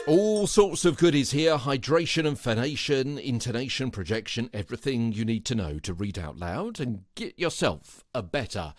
All sorts of goodies here: hydration and phonation, intonation, projection, everything you need to know to read out loud and get yourself a better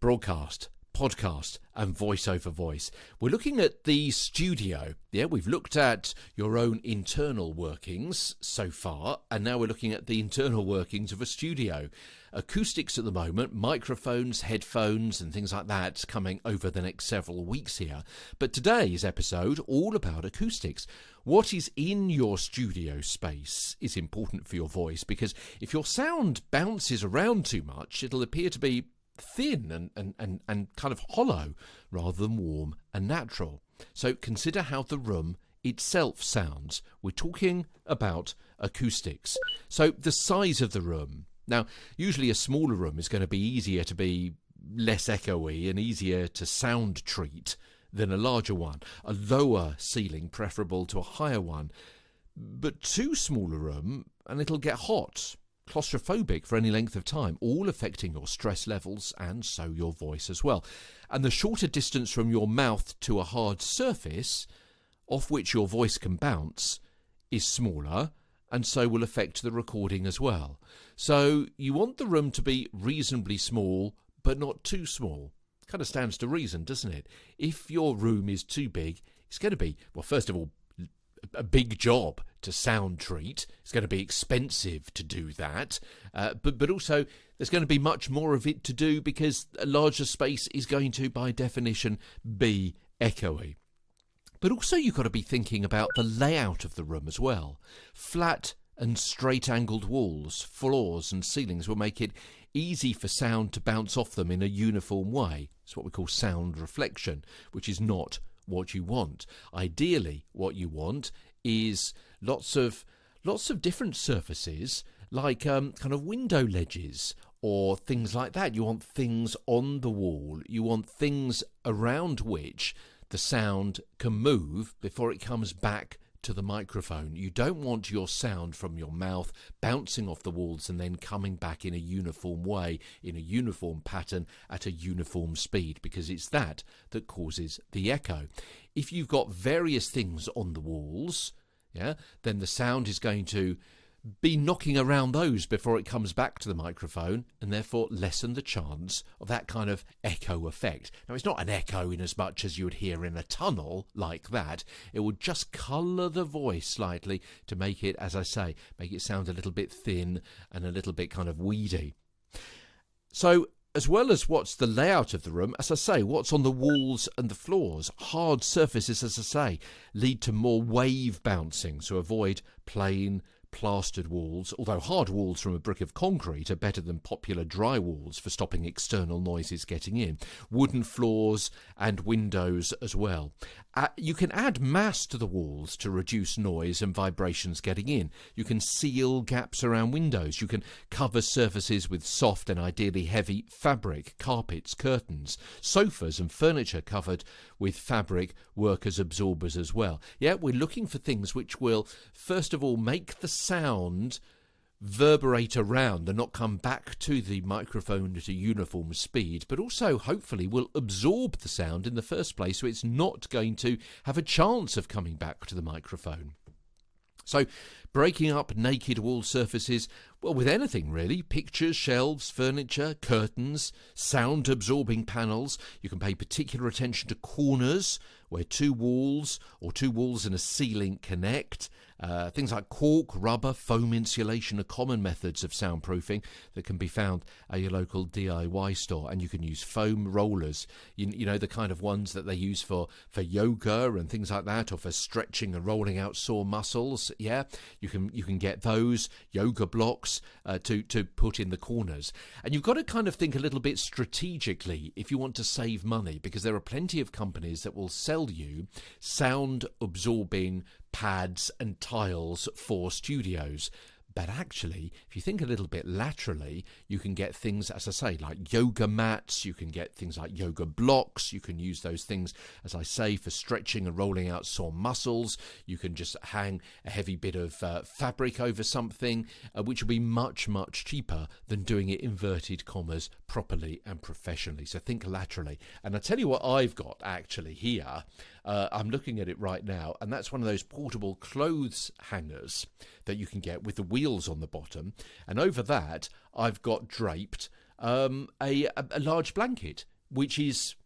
broadcast, podcast and voice-over voice. We're looking at the studio. Yeah, we've looked at your own internal workings so far, and now we're looking at the internal workings of a studio. Acoustics at the moment, microphones, headphones and things like that coming over the next several weeks here. But today's episode, all about acoustics. What is in your studio space is important for your voice, because if your sound bounces around too much, it'll appear to be thin and kind of hollow rather than warm and natural. So consider how the room itself sounds. We're talking about acoustics. So the size of the room. Now, usually a smaller room is going to be easier to be less echoey and easier to sound treat than a larger one. A lower ceiling preferable to a higher one. But too small a room and it'll get hot, claustrophobic for any length of time, all affecting your stress levels and so your voice as well. And the shorter distance from your mouth to a hard surface off which your voice can bounce is smaller, and so will affect the recording as well. So you want the room to be reasonably small, but not too small. Kind of stands to reason, doesn't it? If your room is too big, it's going to be, well, first of all, a big job to sound treat. It's going to be expensive to do that, but also there's going to be much more of it to do because a larger space is going to, by definition, be echoey. But also you've got to be thinking about the layout of the room as well. Flat and straight-angled walls, floors and ceilings will make it easy for sound to bounce off them in a uniform way. It's what we call sound reflection, which is not what you want. Ideally, what you want is lots of different surfaces, like kind of window ledges or things like that. You want things on the wall. You want things around which the sound can move before it comes back to the microphone. You don't want your sound from your mouth bouncing off the walls and then coming back in a uniform way, in a uniform pattern, at a uniform speed, because it's that causes the echo. If you've got various things on the walls, then the sound is going to be knocking around those before it comes back to the microphone, and therefore lessen the chance of that kind of echo effect. Now, it's not an echo in as much as you would hear in a tunnel like that. It would just colour the voice slightly to make it, as I say, make it sound a little bit thin and a little bit kind of weedy. So, as well as what's the layout of the room, as I say, what's on the walls and the floors. Hard surfaces, as I say, lead to more wave bouncing, so avoid plain plastered walls, although hard walls from a brick of concrete are better than popular drywalls for stopping external noises getting in. Wooden floors and windows as well. You can add mass to the walls to reduce noise and vibrations getting in. You can seal gaps around windows. You can cover surfaces with soft and ideally heavy fabric, carpets, curtains. Sofas and furniture covered with fabric work as absorbers as well. Yeah, we're looking for things which will, first of all, make the sound reverberate around and not come back to the microphone at a uniform speed, but also hopefully will absorb the sound in the first place, so it's not going to have a chance of coming back to the microphone. So breaking up naked wall surfaces, well, with anything really, pictures, shelves, furniture, curtains, sound absorbing panels. You can pay particular attention to corners where two walls and a ceiling connect. Things like cork, rubber, foam insulation are common methods of soundproofing that can be found at your local DIY store. And you can use foam rollers, you know, the kind of ones that they use for yoga and things like that, or for stretching and rolling out sore muscles. Yeah, you can get those yoga blocks to put in the corners. And you've got to kind of think a little bit strategically if you want to save money, because there are plenty of companies that will sell you sound absorbing pads and tiles for studios. But actually, if you think a little bit laterally, you can get things, as I say, like yoga mats, you can get things like yoga blocks, you can use those things, as I say, for stretching and rolling out sore muscles. You can just hang a heavy bit of fabric over something, which will be much, much cheaper than doing it inverted commas properly and professionally. So think laterally. And I tell you what I've got actually here. I'm looking at it right now, and that's one of those portable clothes hangers that you can get with the wheels on the bottom. And over that, I've got draped a large blanket, which is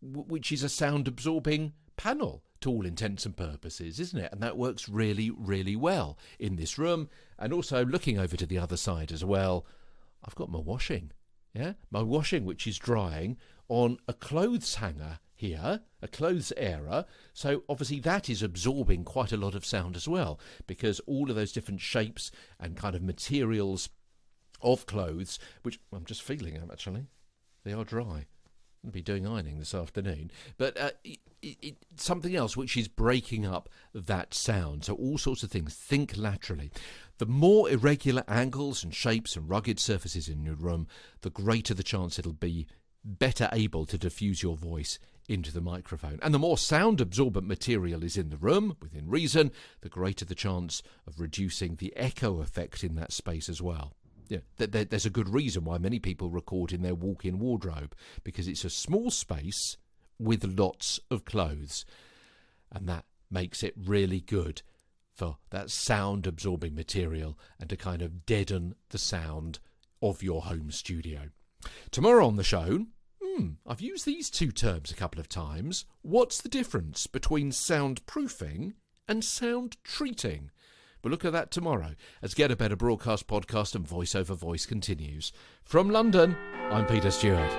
a sound-absorbing panel to all intents and purposes, isn't it? And that works really, really well in this room. And also looking over to the other side as well, I've got my washing, my washing, which is drying on a clothes hanger here, a clothes airer. So obviously that is absorbing quite a lot of sound as well, because all of those different shapes and kind of materials of clothes, which I'm just feeling them actually, they are dry. I'll be doing ironing this afternoon, but something else which is breaking up that sound. So all sorts of things. Think laterally. The more irregular angles and shapes and rugged surfaces in your room, the greater the chance it'll be better able to diffuse your voice into the microphone. And the more sound absorbent material is in the room, within reason, the greater the chance of reducing the echo effect in that space as well. Yeah, there's a good reason why many people record in their walk-in wardrobe, because it's a small space with lots of clothes, and that makes it really good for that sound absorbing material and to kind of deaden the sound of your home studio. Tomorrow on the show, I've used these two terms a couple of times. What's the difference between soundproofing and sound treating? We'll look at that tomorrow as Get a Better Broadcast podcast and Voice Over Voice continues. From London, I'm Peter Stewart.